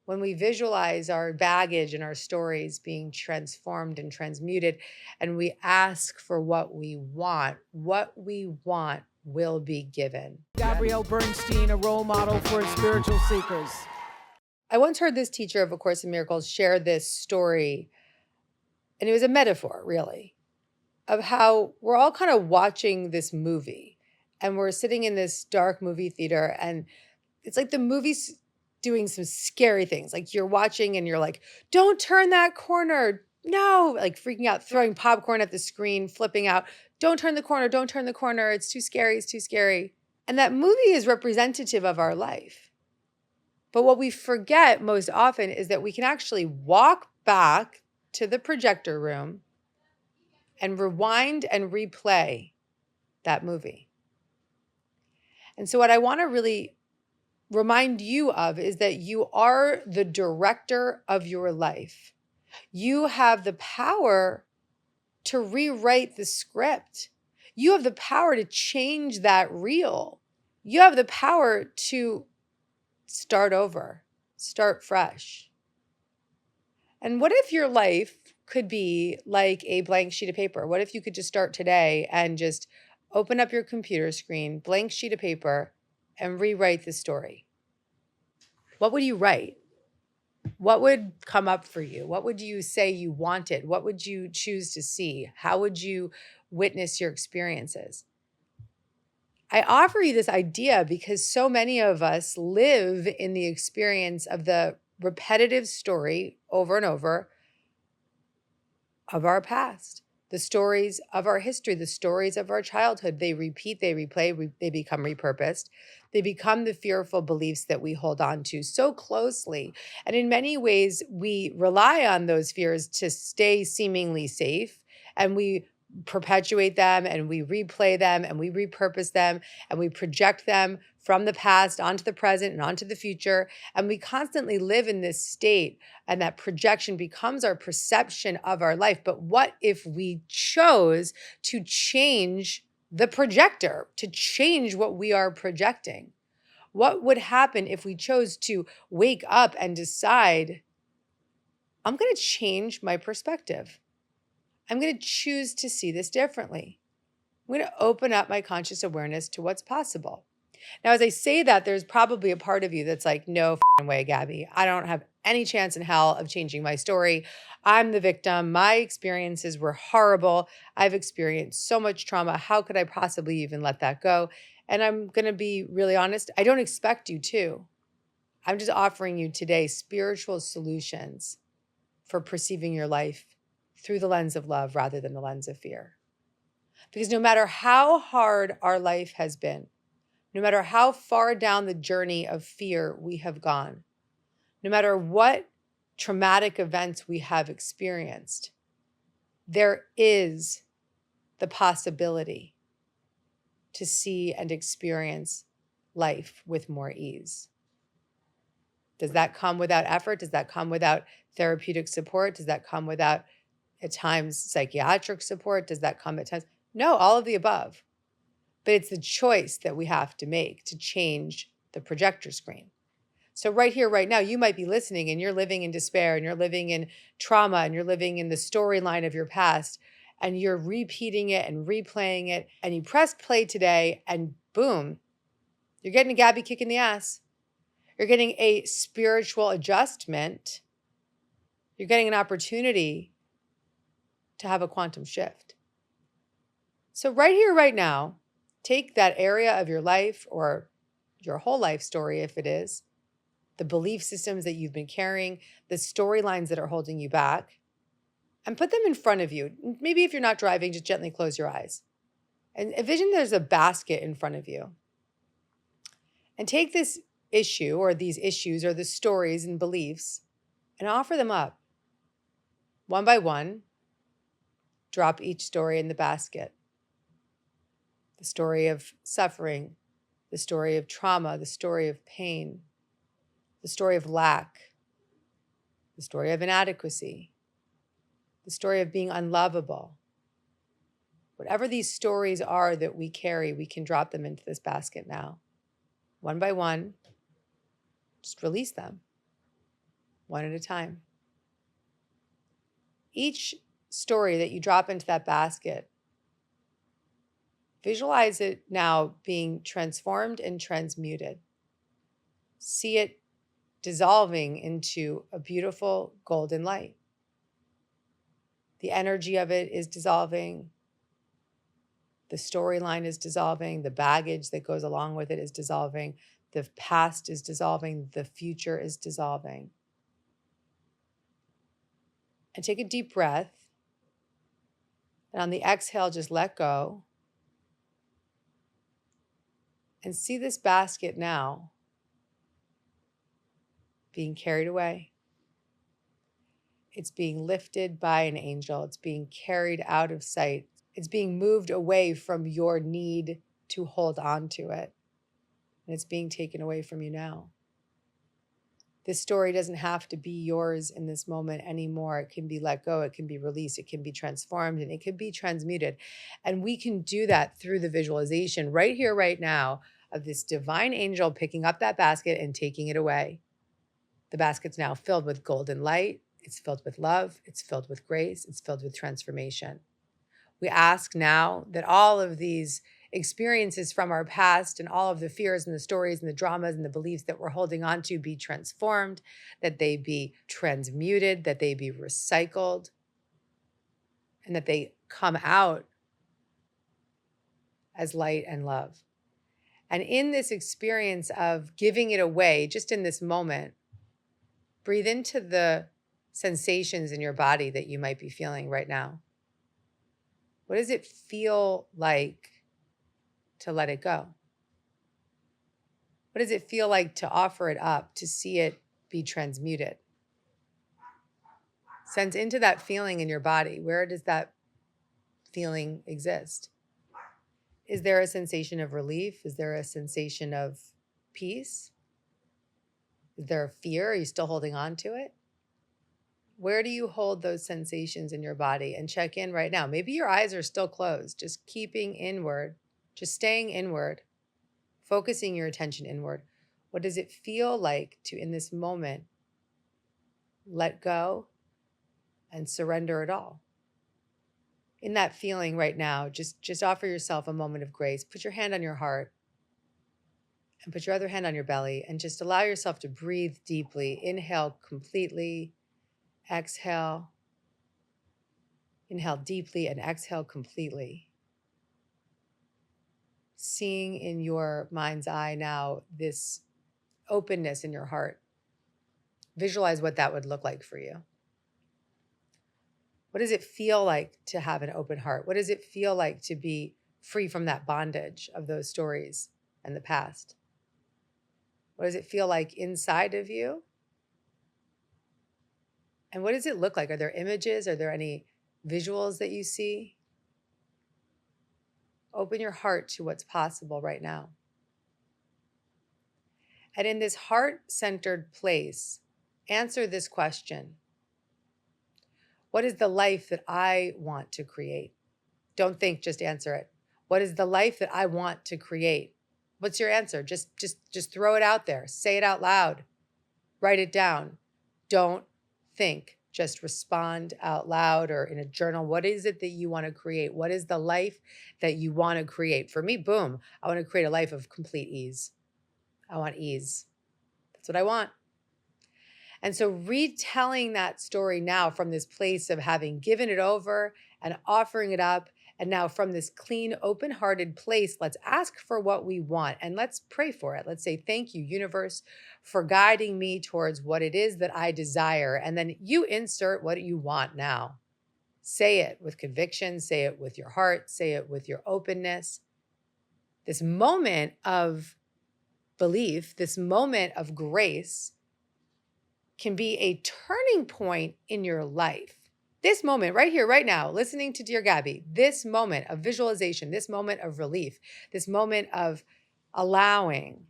when we visualize our baggage and our stories being transformed and transmuted, and we ask for what we want will be given. Gabrielle Bernstein, a role model for spiritual seekers. I once heard this teacher of A Course in Miracles share this story, and it was a metaphor, really, of how we're all kind of watching this movie, and we're sitting in this dark movie theater, and it's like the movie's doing some scary things. Like you're watching and you're like, don't turn that corner. No, like freaking out, throwing popcorn at the screen, flipping out. Don't turn the corner. Don't turn the corner. It's too scary. It's too scary. And that movie is representative of our life. But what we forget most often is that we can actually walk back to the projector room and rewind and replay that movie. And so what I want to really remind you of is that you are the director of your life. You have the power to rewrite the script. You have the power to change that reel. You have the power to start over, start fresh. And what if your life could be like a blank sheet of paper? What if you could just start today and just open up your computer screen, blank sheet of paper, and rewrite the story? What would you write? What would come up for you? What would you say you wanted? What would you choose to see? How would you witness your experiences? I offer you this idea because so many of us live in the experience of the repetitive story over and over of our past, the stories of our history, the stories of our childhood. They repeat, they replay, they become repurposed. They become the fearful beliefs that we hold on to so closely. And in many ways, we rely on those fears to stay seemingly safe, and we perpetuate them and we replay them and we repurpose them and we project them from the past onto the present and onto the future. And we constantly live in this state, and that projection becomes our perception of our life. But what if we chose to change the projector, to change what we are projecting? What would happen if we chose to wake up and decide, I'm going to change my perspective. I'm going to choose to see this differently. I'm going to open up my conscious awareness to what's possible. Now, as I say that, there's probably a part of you that's like, no f***ing way, Gabby. I don't have any chance in hell of changing my story. I'm the victim. My experiences were horrible. I've experienced so much trauma. How could I possibly even let that go? And I'm going to be really honest. I don't expect you to. I'm just offering you today spiritual solutions for perceiving your life through the lens of love rather than the lens of fear. Because no matter how hard our life has been, no matter how far down the journey of fear we have gone, no matter what traumatic events we have experienced, there is the possibility to see and experience life with more ease. Does that come without effort? Does that come without therapeutic support? Does that come without, at times, psychiatric support? Does that come at times? No, all of the above. But it's the choice that we have to make to change the projector screen. So right here, right now, you might be listening and you're living in despair and you're living in trauma and you're living in the storyline of your past, and you're repeating it and replaying it, and you press play today and boom, you're getting a Gabby kick in the ass. You're getting a spiritual adjustment. You're getting an opportunity to have a quantum shift. So right here, right now, take that area of your life, or your whole life story if it is, the belief systems that you've been carrying, the storylines that are holding you back, and put them in front of you. Maybe if you're not driving, just gently close your eyes. And envision there's a basket in front of you. And take this issue or these issues or the stories and beliefs and offer them up. One by one, drop each story in the basket. The story of suffering, the story of trauma, the story of pain, the story of lack, the story of inadequacy, the story of being unlovable. Whatever these stories are that we carry, we can drop them into this basket now. One by one, just release them. one at a time. Each story that you drop into that basket, visualize it now being transformed and transmuted. See it dissolving into a beautiful golden light. The energy of it is dissolving. The storyline is dissolving. The baggage that goes along with it is dissolving. The past is dissolving. The future is dissolving. And take a deep breath. And on the exhale, just let go. And see this basket now being carried away. It's being lifted by an angel. It's being carried out of sight. It's being moved away from your need to hold on to it. And it's being taken away from you now. This story doesn't have to be yours in this moment anymore. It can be let go. It can be released. It can be transformed, and it can be transmuted. And we can do that through the visualization right here, right now, of this divine angel picking up that basket and taking it away. The basket's now filled with golden light. It's filled with love. It's filled with grace. It's filled with transformation. We ask now that all of these experiences from our past and all of the fears and the stories and the dramas and the beliefs that we're holding on to be transformed, that they be transmuted, that they be recycled, and that they come out as light and love. And in this experience of giving it away, just in this moment, breathe into the sensations in your body that you might be feeling right now. What does it feel like to let it go? What does it feel like to offer it up, to see it be transmuted? Sense into that feeling in your body. Where does that feeling exist? Is there a sensation of relief? Is there a sensation of peace? Is there a fear? Are you still holding on to it? Where do you hold those sensations in your body? And check in right now. Maybe your eyes are still closed, just keeping inward, just staying inward, focusing your attention inward. What does it feel like to, in this moment, let go and surrender it all? In that feeling right now, just offer yourself a moment of grace. Put your hand on your heart and put your other hand on your belly and just allow yourself to breathe deeply. Inhale completely. Exhale. Inhale deeply and exhale completely. Seeing in your mind's eye now this openness in your heart. Visualize what that would look like for you. What does it feel like to have an open heart? What does it feel like to be free from that bondage of those stories and the past? What does it feel like inside of you? And what does it look like? Are there images? Are there any visuals that you see? Open your heart to what's possible right now. And in this heart-centered place, answer this question. What is the life that I want to create? Don't think, just answer it. What is the life that I want to create? What's your answer? Just throw it out there. Say it out loud. Write it down. Don't think. Just respond out loud or in a journal. What is it that you want to create? What is the life that you want to create? For me, boom, I want to create a life of complete ease. I want ease. That's what I want. And so retelling that story now from this place of having given it over and offering it up, and now from this clean, open-hearted place, let's ask for what we want and let's pray for it. Let's say, thank you, universe, for guiding me towards what it is that I desire. And then you insert what you want now. Say it with conviction, say it with your heart, say it with your openness. This moment of belief, this moment of grace can be a turning point in your life. This moment right here, right now, listening to Dear Gabby, this moment of visualization, this moment of relief, this moment of allowing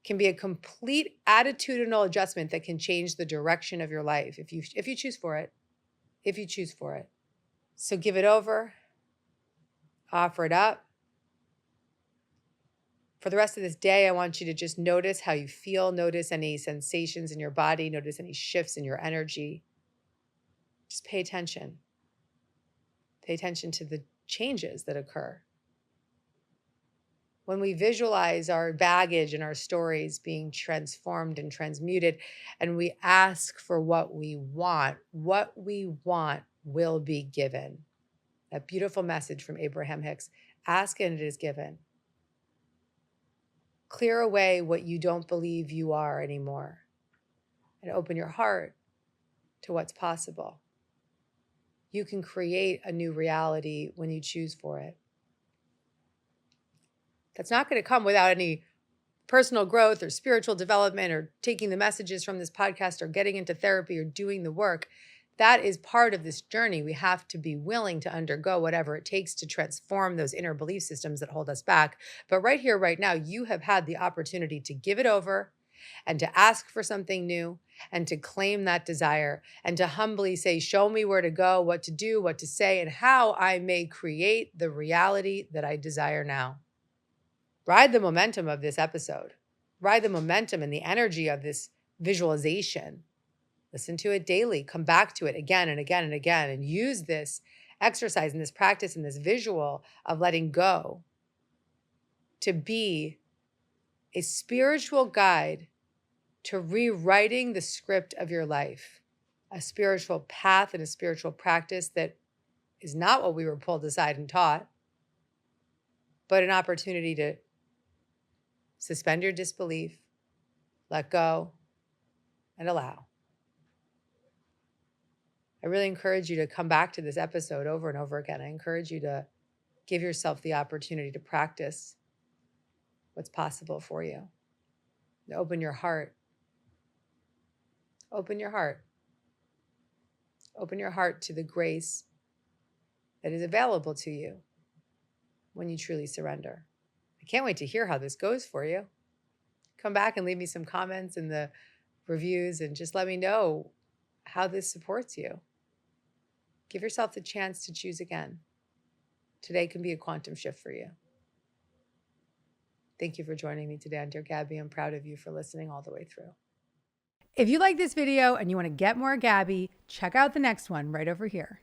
can be a complete attitudinal adjustment that can change the direction of your life if you choose for it. If you choose for it. So give it over, offer it up, For the rest of this day, I want you to just notice how you feel, notice any sensations in your body, notice any shifts in your energy. Just pay attention. Pay attention to the changes that occur. When we visualize our baggage and our stories being transformed and transmuted, and we ask for what we want will be given. That beautiful message from Abraham Hicks. Ask and it is given. Clear away what you don't believe you are anymore and open your heart to what's possible. You can create a new reality when you choose for it. That's not going to come without any personal growth or spiritual development or taking the messages from this podcast or getting into therapy or doing the work. That is part of this journey. We have to be willing to undergo whatever it takes to transform those inner belief systems that hold us back. But right here, right now, you have had the opportunity to give it over and to ask for something new and to claim that desire and to humbly say, show me where to go, what to do, what to say, and how I may create the reality that I desire now. Ride the momentum of this episode. Ride the momentum and the energy of this visualization. Listen to it daily. Come back to it again and again and again, and use this exercise and this practice and this visual of letting go to be a spiritual guide to rewriting the script of your life, a spiritual path and a spiritual practice that is not what we were pulled aside and taught, but an opportunity to suspend your disbelief, let go, and allow. I really encourage you to come back to this episode over and over again. I encourage you to give yourself the opportunity to practice what's possible for you. To open your heart. Open your heart. Open your heart to the grace that is available to you when you truly surrender. I can't wait to hear how this goes for you. Come back and leave me some comments in the reviews and just let me know how this supports you. Give yourself the chance to choose again. Today can be a quantum shift for you. Thank you for joining me today on Dear Gabby. I'm proud of you for listening all the way through. If you like this video and you want to get more Gabby, check out the next one right over here.